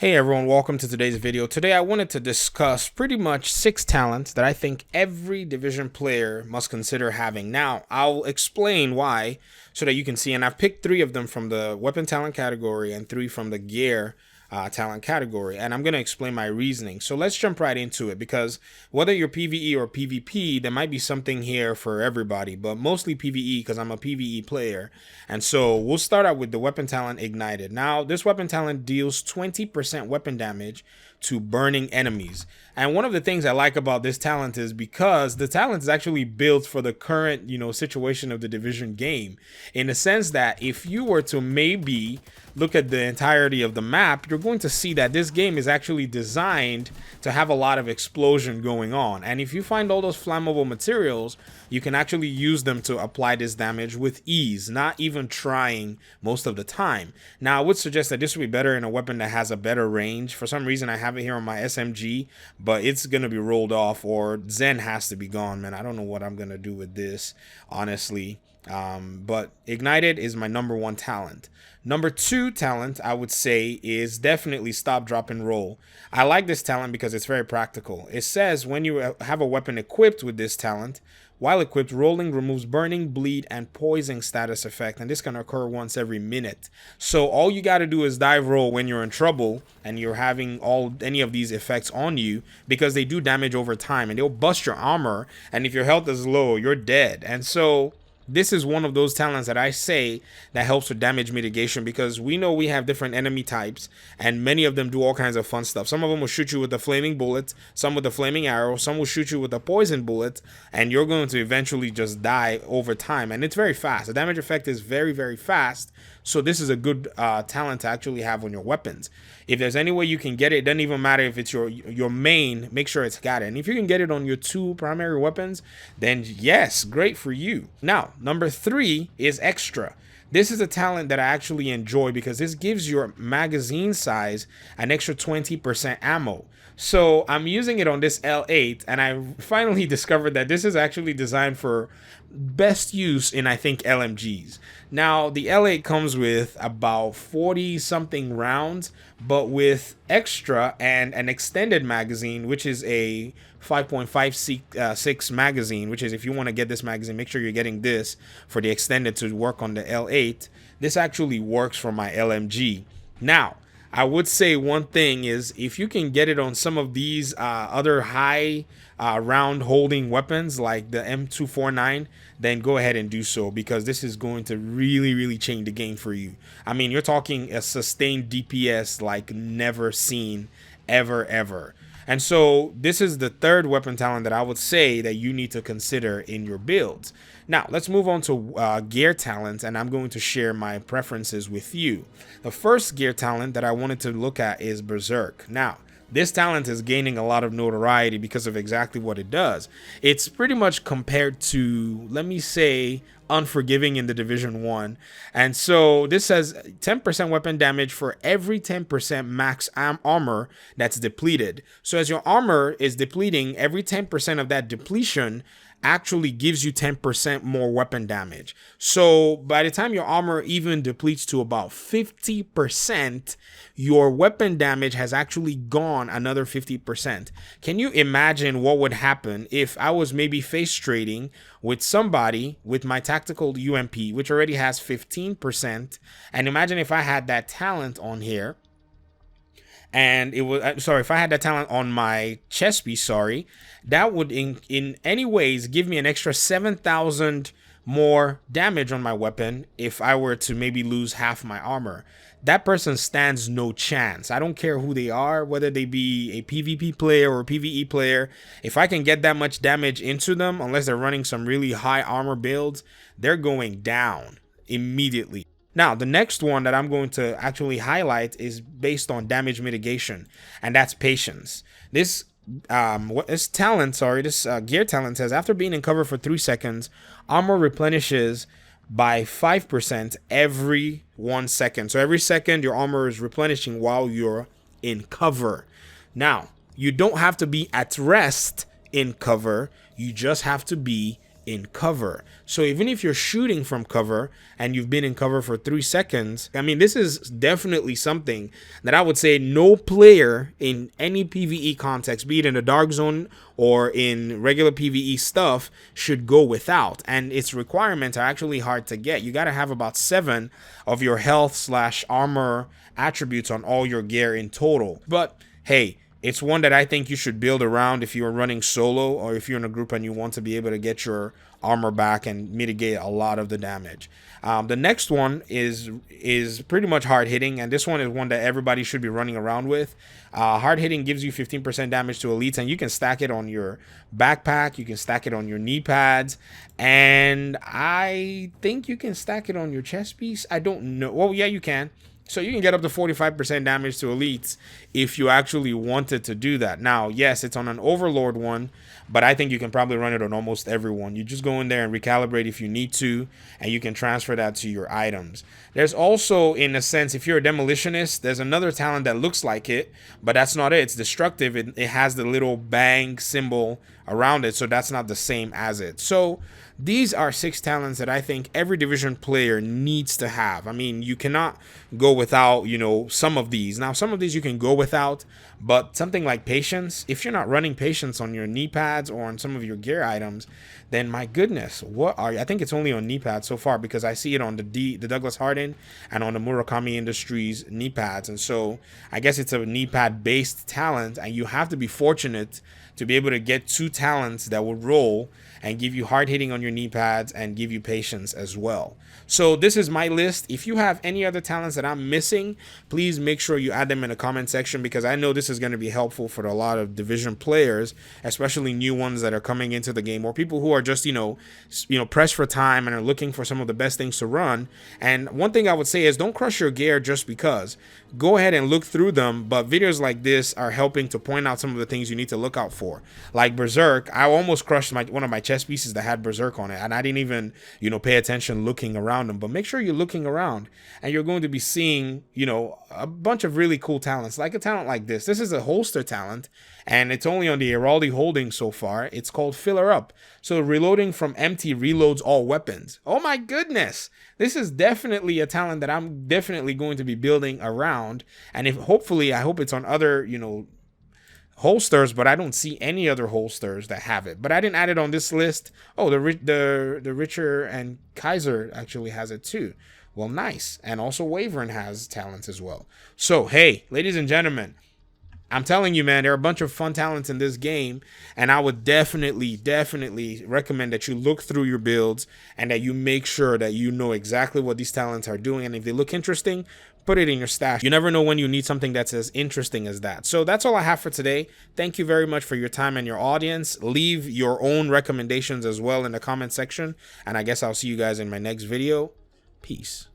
Hey everyone, welcome to today's video. Today I wanted to discuss pretty much 6 talents that I think every division player must consider having. Now, I'll explain why so that you can see, and I've picked 3 of them from the weapon talent category and 3 from the gear talent category, and I'm going to explain my reasoning. So let's jump right into it, because whether you're PvE or PvP, there might be something here for everybody, but mostly PvE because I'm a PvE player. And so we'll start out with the weapon talent Ignited. Now, this weapon talent deals 20% weapon damage to burning enemies. And one of the things I like about this talent is because the talent is actually built for the current, situation of the division game, in the sense that if you were to maybe look at the entirety of the map, you're going to see that this game is actually designed to have a lot of explosion going on. And if you find all those flammable materials, you can actually use them to apply this damage with ease, not even trying most of the time. Now, I would suggest that this would be better in a weapon that has a better range. For some reason, I have it here on my SMG, but it's going to be rolled off, or Zen has to be gone, man. I don't know what I'm going to do with this, honestly. But Ignited is my number 1 talent. Number 2 talent, I would say, is definitely Stop, Drop, and Roll. I like this talent because it's very practical. It says when you have a weapon equipped with this talent, while equipped, rolling removes burning, bleed, and poison status effect, and this can occur once every minute. So all you got to do is dive roll when you're in trouble and you're having any of these effects on you, because they do damage over time and they'll bust your armor, and if your health is low, you're dead. And so this is one of those talents that I say that helps with damage mitigation, because we know we have different enemy types and many of them do all kinds of fun stuff. Some of them will shoot you with the flaming bullets, some with the flaming arrow, some will shoot you with the poison bullets, and you're going to eventually just die over time. And it's very fast. The damage effect is very, very fast. So this is a good talent to actually have on your weapons. If there's any way you can get it, it doesn't even matter if it's your main, make sure it's got it. And if you can get it on your 2 primary weapons, then yes, great for you. Now, number 3 is Extra. This is a talent that I actually enjoy because this gives your magazine size an extra 20% ammo. So I'm using it on this L8, and I finally discovered that this is actually designed for best use in, I think, LMGs. Now, the L8 comes with about 40 something rounds, but with Extra and an extended magazine, which is a 5.56 magazine, which is, if you want to get this magazine, make sure you're getting this for the extended to work on the L8. This actually works for my LMG. Now, I would say one thing is, if you can get it on some of these other high round holding weapons like the M249, then go ahead and do so, because this is going to really change the game for you. I mean, you're talking a sustained DPS like never seen ever. And so this is the 3rd weapon talent that I would say that you need to consider in your builds. Now, let's move on to gear talent, and I'm going to share my preferences with you. The first gear talent that I wanted to look at is Berserk. Now, this talent is gaining a lot of notoriety because of exactly what it does. It's pretty much compared to, let me say, Unforgiving in the Division 1. And so this says 10% weapon damage for every 10% max armor that's depleted. So as your armor is depleting, every 10% of that depletion actually gives you 10% more weapon damage. So by the time your armor even depletes to about 50%, your weapon damage has actually gone another 50%. Can you imagine what would happen if I was maybe face trading with somebody with my tactical UMP, which already has 15%, and imagine if I had that talent on here, and it was if I had that talent on my chest piece, that would in any ways give me an extra 7,000 more damage on my weapon if I were to maybe lose half my armor. That person stands no chance. I don't care who they are, whether they be a PvP player or a PvE player. If I can get that much damage into them, unless they're running some really high armor builds, they're going down immediately. Now, the next one that I'm going to actually highlight is based on damage mitigation, and that's Patience. This gear talent says, after being in cover for 3 seconds, armor replenishes by 5% every 1 second. So every second your armor is replenishing while you're in cover. Now, you don't have to be at rest in cover, you just have to be in cover. So even if you're shooting from cover and you've been in cover for 3 seconds, I mean, this is definitely something that I would say no player in any PvE context, be it in the dark zone or in regular PvE stuff, should go without. And its requirements are actually hard to get. You got to have about 7 of your health / armor attributes on all your gear in total. But hey, it's one that I think you should build around if you're running solo or if you're in a group and you want to be able to get your armor back and mitigate a lot of the damage. The next one is pretty much hard hitting, and this one is one that everybody should be running around with. Hard hitting gives you 15% damage to elites, and you can stack it on your backpack, you can stack it on your knee pads, and I think you can stack it on your chest piece. I don't know. Well, yeah, you can. So you can get up to 45% damage to elites if you actually wanted to do that. Now, yes, it's on an overlord one, but I think you can probably run it on almost everyone. You just go in there and recalibrate if you need to, and you can transfer that to your items. There's also, in a sense, if you're a demolitionist, there's another talent that looks like it, but that's not it. It's destructive. It has the little bang symbol around it, so that's not the same as it. So these are 6 talents that I think every division player needs to have. I mean, you cannot go without, you know, some of these. Now, some of these you can go without, but something like patience, if you're not running patience on your knee pads or on some of your gear items, then my goodness, what are you? I think it's only on knee pads so far, because I see it on the Douglas Hardin and on the Murakami Industries knee pads. And so I guess it's a knee pad based talent, and you have to be fortunate to be able to get 2 talents that will roll and give you hard hitting on your knee pads and give you patience as well. So this is my list. If you have any other talents that I'm missing, please make sure you add them in the comment section, because I know this is going to be helpful for a lot of division players, especially new ones that are coming into the game, or people who are just, you know, pressed for time and are looking for some of the best things to run. And one thing I would say is don't crush your gear just because. Go ahead and look through them, but videos like this are helping to point out some of the things you need to look out for. Like Berserk, I almost crushed one of my chest pieces that had Berserk on it, and I didn't even, you know, pay attention looking around them. But make sure you're looking around, and you're going to be seeing, you know, a bunch of really cool talents. Like a talent like this. This is a holster talent, and it's only on the Heraldi holding so far. It's called Filler Up. So reloading from empty reloads all weapons. Oh my goodness. This is definitely a talent that I'm definitely going to be building around. And if hopefully, I hope it's on other, you know, holsters, but I don't see any other holsters that have it. But I didn't add it on this list. Oh, the Richer and Kaiser actually has it too. Well, nice. And also Wavern has talents as well. So, hey, ladies and gentlemen, I'm telling you, man, there are a bunch of fun talents in this game, and I would definitely recommend that you look through your builds and that you make sure that you know exactly what these talents are doing, and if they look interesting, put it in your stash. You never know when you need something that's as interesting as that. So that's all I have for today. Thank you very much for your time and your audience. Leave your own recommendations as well in the comment section, and I guess I'll see you guys in my next video. Peace.